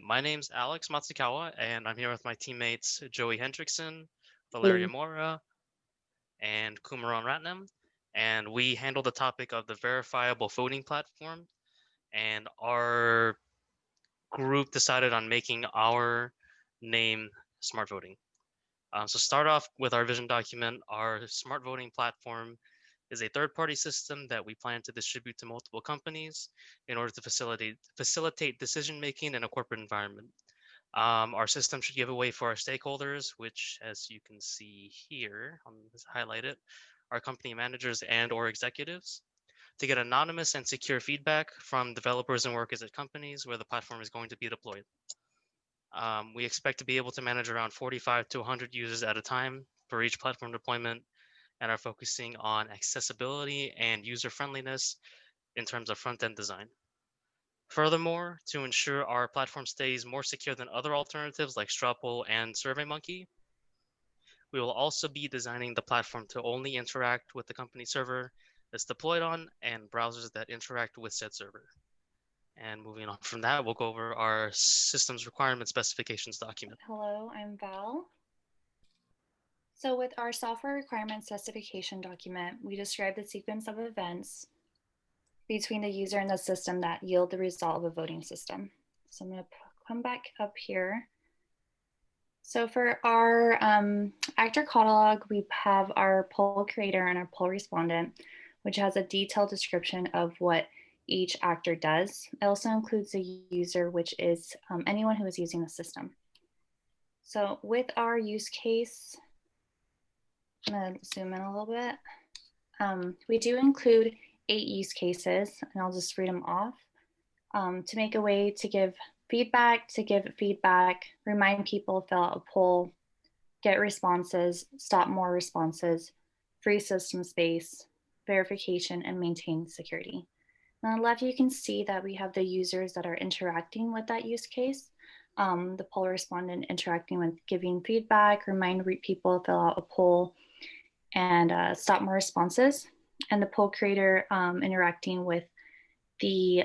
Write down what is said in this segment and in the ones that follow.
My name's Alex Matsukawa, and I'm here with my teammates Joey Hendrickson, Valeria Hello. Mora, and Kumaran Ratnam. And we handle the topic of the verifiable voting platform. And our group decided on making our name Smart Voting. So start off with our vision document. Our smart voting platform is a third-party system that we plan to distribute to multiple companies in order to facilitate decision-making in a corporate environment. Our system should give a way for our stakeholders, which, as you can see here, I'll highlight it, our company managers and or executives, to get anonymous and secure feedback from developers and workers at companies where the platform is going to be deployed. We expect to be able to manage around 45 to 100 users at a time for each platform deployment and are focusing on accessibility and user friendliness in terms of front-end design. Furthermore, to ensure our platform stays more secure than other alternatives like Strawpoll and SurveyMonkey, we will also be designing the platform to only interact with the company server that's deployed on and browsers that interact with said server. And moving on from that, we'll go over our systems requirement specifications document. Hello, I'm Val. So with our software requirement specification document, we describe the sequence of events between the user and the system that yield the result of a voting system. So I'm going to come back up here. So for our actor catalog, we have our poll creator and our poll respondent, which has a detailed description of what each actor does. It also includes the user, which is anyone who is using the system. So with our use case, I'm going to zoom in a little bit. We do include 8 use cases, and I'll just read them off. To make a way to give feedback, remind people, fill out a poll, get responses, stop more responses, free system space, verification, and maintain security. And on the left, you can see that we have the users that are interacting with that use case. The poll respondent interacting with giving feedback, remind people, fill out a poll, and stop more responses. And the poll creator interacting with the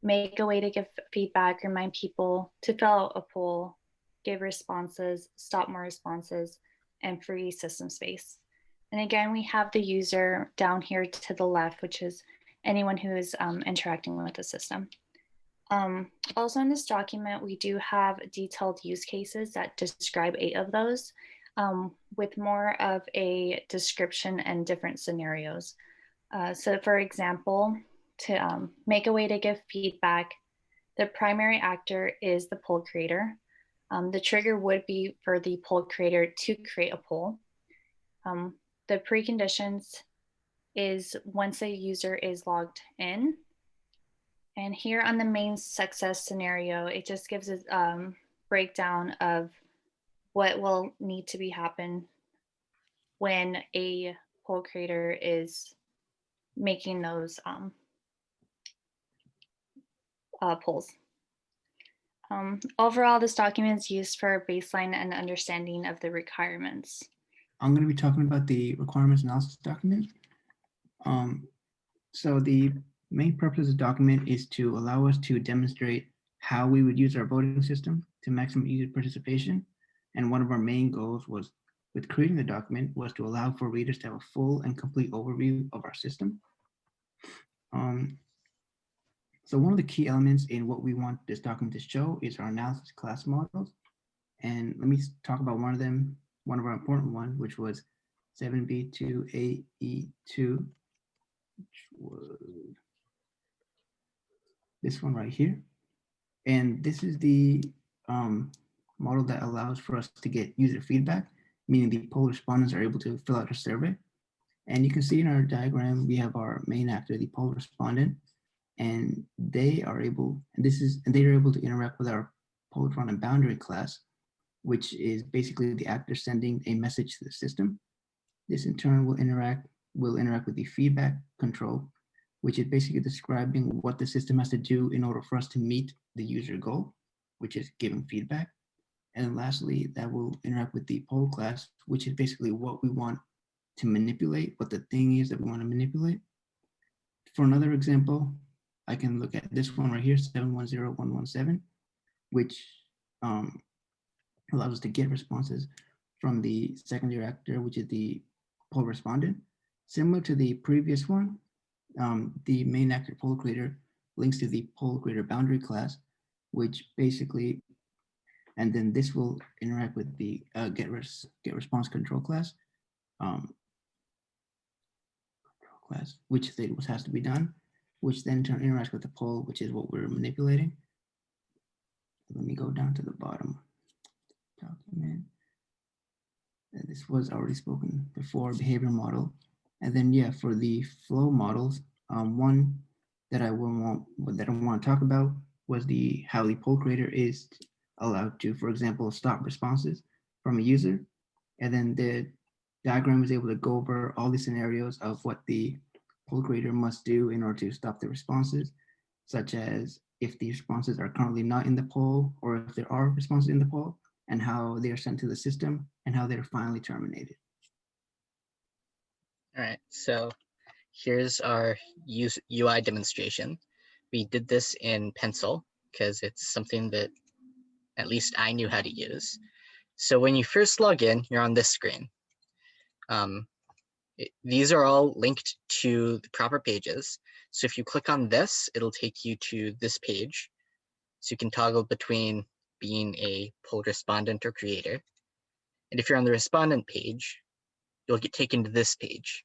make a way to give feedback, remind people to fill out a poll, give responses, stop more responses, and free system space. And again, we have the user down here to the left, which is anyone who is interacting with the system. Also in this document, we do have detailed use cases that describe 8 of those with more of a description and different scenarios. So for example, to make a way to give feedback, the primary actor is the poll creator. The trigger would be for the poll creator to create a poll. The preconditions is once a user is logged in. And here on the main success scenario, it just gives a breakdown of what will need to be happen when a poll creator is making those polls. Overall, this document is used for baseline and understanding of the requirements. I'm going to be talking about the requirements analysis document. So the main purpose of the document is to allow us to demonstrate how we would use our voting system to maximum user participation. And one of our main goals was, with creating the document, was to allow for readers to have a full and complete overview of our system. So one of the key elements in what we want this document to show is our analysis class models. And let me talk about one of them, one of our important ones, which was 7B2AE2, which was this one right here. And this is the model that allows for us to get user feedback, meaning the poll respondents are able to fill out a survey. And you can see in our diagram, we have our main actor, the poll respondent, and they are able, they are able to interact with our poll respondent boundary class, which is basically the actor sending a message to the system. This in turn will interact with the feedback control, which is basically describing what the system has to do in order for us to meet the user goal, which is giving feedback. And then lastly, that will interact with the poll class, which is basically what we want to manipulate, what the thing is that we want to manipulate. For another example, I can look at this one right here, 710117, which allows us to get responses from the secondary actor, which is the poll respondent. Similar to the previous one, the main actor poll creator links to the poll creator boundary class, which basically, and then this will interact with the get response control class, which has to be done, which then interacts with the poll, which is what we're manipulating. Let me go down to the bottom document. This was already spoken before, behavior model. And then, yeah, for the flow models, one that I want to talk about was how the poll creator is allowed to, for example, stop responses from a user. And then the diagram is able to go over all the scenarios of what the poll creator must do in order to stop the responses, such as if the responses are currently not in the poll, or if there are responses in the poll, and how they are sent to the system, and how they're finally terminated. All right, so here's our UI demonstration. We did this in Pencil because it's something that at least I knew how to use. So when you first log in, you're on this screen. These are all linked to the proper pages. So if you click on this, it'll take you to this page. So you can toggle between being a poll respondent or creator. And if you're on the respondent page, you'll get taken to this page.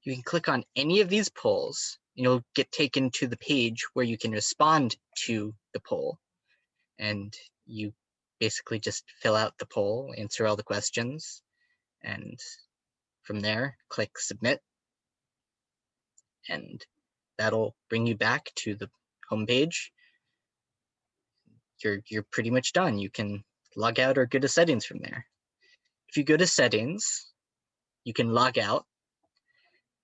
You can click on any of these polls and you'll get taken to the page where you can respond to the poll. And you basically just fill out the poll, answer all the questions, and from there, click submit. And that'll bring you back to the home page. You're pretty much done. You can log out or go to settings from there. If you go to settings, you can log out,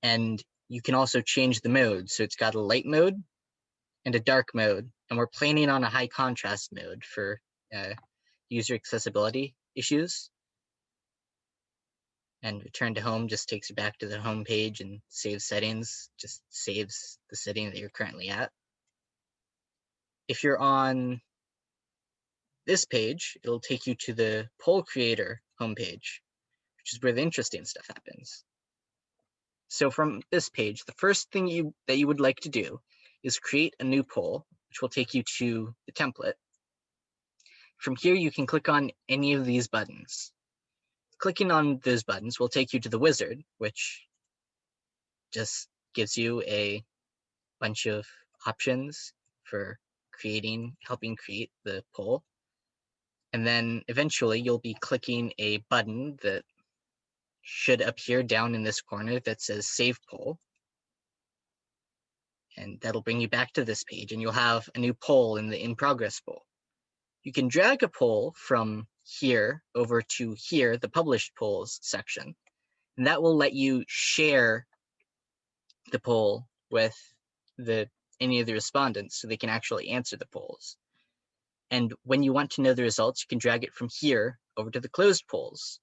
and you can also change the mode. So it's got a light mode and a dark mode, and we're planning on a high contrast mode for user accessibility issues. And return to home just takes you back to the home page, and save settings just saves the setting that you're currently at. If you're on this page, it'll take you to the poll creator homepage, which is where the interesting stuff happens. So from this page, the first thing that you would like to do is create a new poll, which will take you to the template. From here, you can click on any of these buttons. Clicking on those buttons will take you to the wizard, which just gives you a bunch of options for helping create the poll. And then eventually you'll be clicking a button that should appear down in this corner that says Save Poll. And that'll bring you back to this page, and you'll have a new poll in the In Progress poll. You can drag a poll from here over to here, the Published Polls section, and that will let you share the poll with any of the respondents so they can actually answer the polls. And when you want to know the results, you can drag it from here over to the Closed Polls.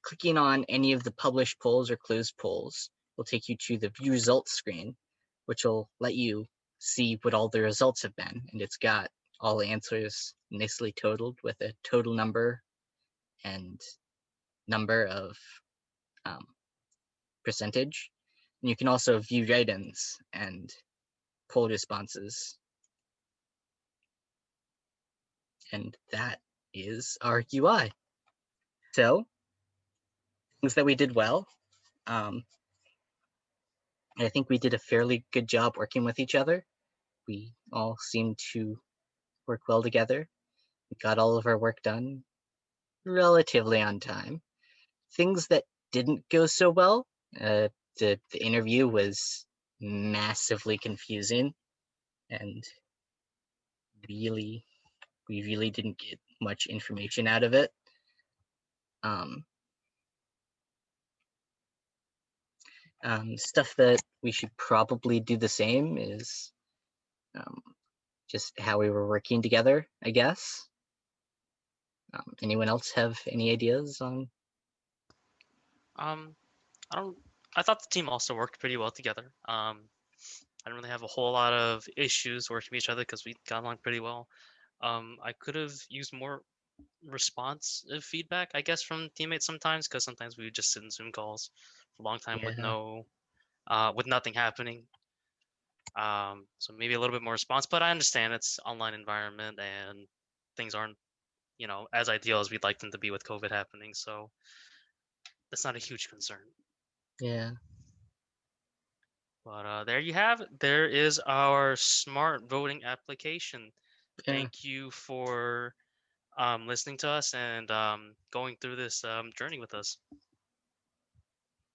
Clicking on any of the published polls or closed polls will take you to the View Results screen, which will let you see what all the results have been. And it's got all the answers nicely totaled with a total number and number of percentage. And you can also view write-ins and poll responses. And that is our UI. So, things that we did well. I think we did a fairly good job working with each other. We all seemed to work well together. We got all of our work done relatively on time. Things that didn't go so well, the interview was massively confusing, and we really didn't get much information out of it. Stuff that we should probably do the same is just how we were working together, I guess. Anyone else have any ideas on? I thought the team also worked pretty well together. I I didn't really have a whole lot of issues working with each other because we got along pretty well. I could have used more responsive feedback, I guess, from teammates sometimes, because sometimes we would just sit in Zoom calls for a long time with Yeah. with nothing happening. So maybe a little bit more response, but I understand it's online environment and things aren't, as ideal as we'd like them to be with COVID happening. So that's not a huge concern. Yeah. But there you have it. There is our smart voting application. Yeah. Thank you for listening to us and going through this journey with us.